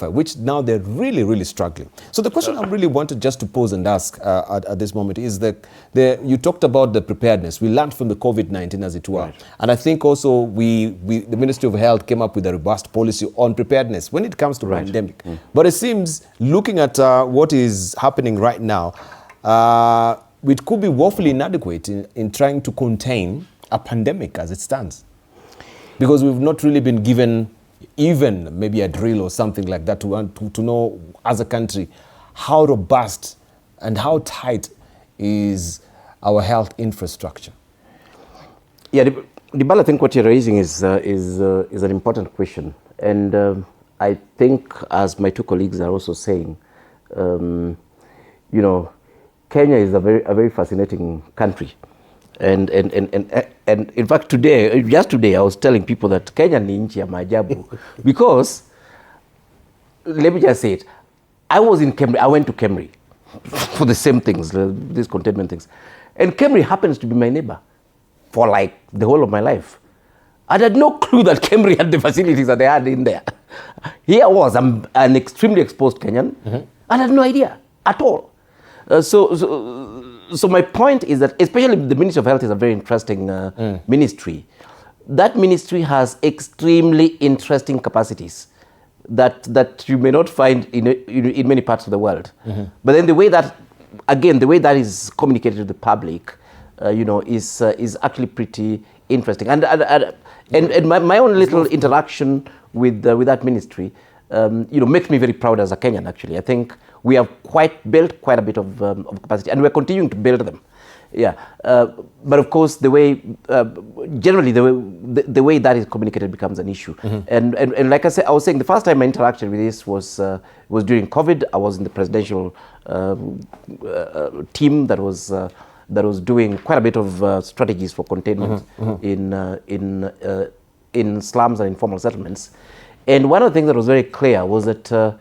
which now they're really, really struggling. So the question I really wanted just to pose and ask at this moment is that you talked about the preparedness. We learned from the COVID-19, as it were. Right. And I think also the Ministry of Health came up with a robust policy on preparedness when it comes to pandemic. But it seems, looking at what is happening right now, it could be woefully inadequate in trying to contain a pandemic as it stands. Because we've not really been given even maybe a drill or something like that to know as a country how robust and how tight is our health infrastructure. Yeah, Dibala, I think what you're raising is an important question, and I think, as my two colleagues are also saying, you know, Kenya is a very fascinating country. And in fact, just today, I was telling people that Kenya ni nchi ya maajabu because, let me just say it, I was in Kemri, I went to Kemri for the same things, these containment things. And Kemri happens to be my neighbor for like the whole of my life. I had no clue that Kemri had the facilities that they had in there. Here I was, I'm an extremely exposed Kenyan. I had no idea at all. So my point is that, especially the Ministry of Health is a very interesting ministry. That ministry has extremely interesting capacities that you may not find in many parts of the world. But then the way that is communicated to the public, you know, is actually pretty interesting. And my own little interaction with that ministry, you know, makes me very proud as a Kenyan. Actually, I think we have built quite a bit of capacity, and we're continuing to build them. Yeah, but of course, generally the way that is communicated becomes an issue. And like I was saying, the first time I interacted with this was during COVID. I was in the presidential team that was doing quite a bit of strategies for containment in slums and informal settlements. And one of the things that was very clear was that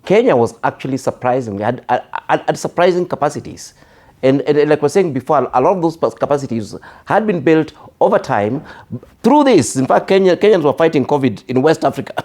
Kenya was actually had surprising capacities. And like I was saying before, a lot of those capacities had been built over time through this. In fact, Kenyans were fighting COVID in West Africa,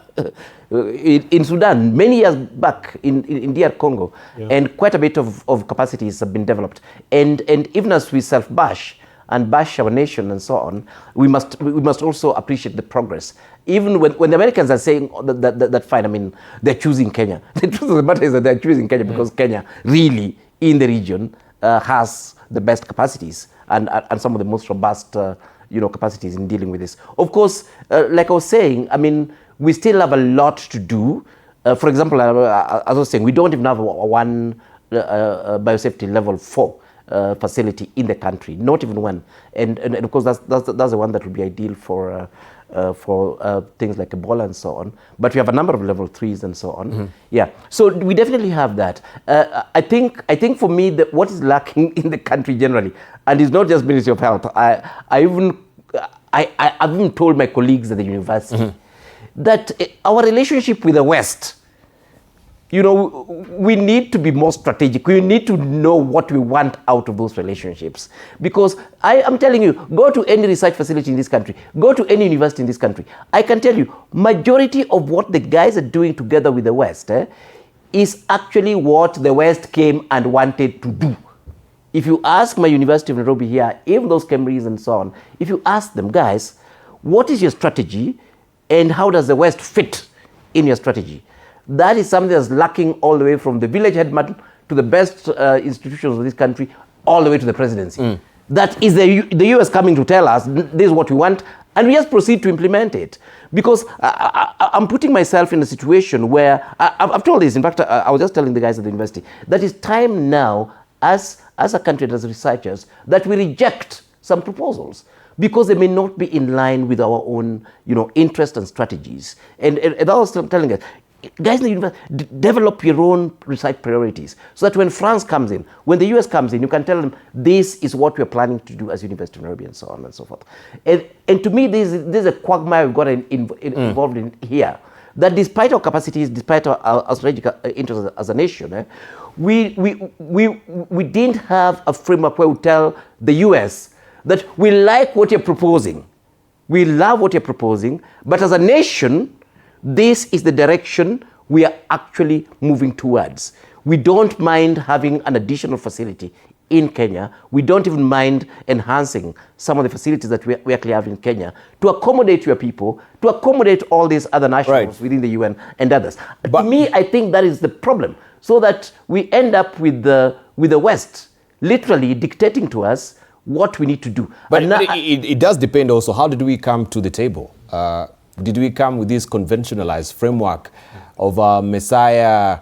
in Sudan, many years back, in DR Congo. Yeah. And quite a bit of capacities have been developed. And even as we self-bash and bash our nation and so on, we must also appreciate the progress. Even when the Americans are saying that fine, I mean, they're choosing Kenya. The truth of the matter is that they're choosing Kenya because Kenya really, in the region, has the best capacities and some of the most robust, you know, capacities in dealing with this. Of course, like I was saying, I mean, we still have a lot to do. For example, as I was saying, we don't even have one biosafety level 4 facility in the country, not even one. And of course, that's the one that would be ideal for things like Ebola and so on. But we have a number of level 3s and so on. Yeah, so we definitely have that. I think for me, what is lacking in the country generally, and it's not just Ministry of Health. I've even told my colleagues at the university that our relationship with the West, you know, we need to be more strategic. We need to know what we want out of those relationships. Because I am telling you, go to any research facility in this country, go to any university in this country. I can tell you, majority of what the guys are doing together with the West is actually what the West came and wanted to do. If you ask my University of Nairobi here, even those Cambridge and so on, if you ask them, guys, what is your strategy and how does the West fit in your strategy? That is something that's lacking all the way from the village headman to the best institutions of this country, all the way to the presidency. That is the US coming to tell us, this is what we want, and we just proceed to implement it. Because I'm putting myself in a situation where, I've told this, in fact, I was just telling the guys at the university, that it's time now, as a country, as researchers, that we reject some proposals, because they may not be in line with our own, you know, interests and strategies. And I was telling us, guys in the university, develop your own research priorities so that when France comes in, when the US comes in, you can tell them this is what we're planning to do as University of Nairobi and so on and so forth. And to me, this is a quagmire we've got involved in here. That despite our capacities, despite our strategic interests as a nation, we didn't have a framework where we tell the US that we like what you're proposing, we love what you're proposing, but as a nation, this is the direction we are actually moving towards. We don't mind having an additional facility in Kenya. We don't even mind enhancing some of the facilities that we actually have in Kenya to accommodate your people, to accommodate all these other nationals within the UN and others. To me, I think that is the problem, so that we end up with the West literally dictating to us what we need to do. But it does depend also, how did we come to the table? Did we come with this conventionalized framework of a Messiah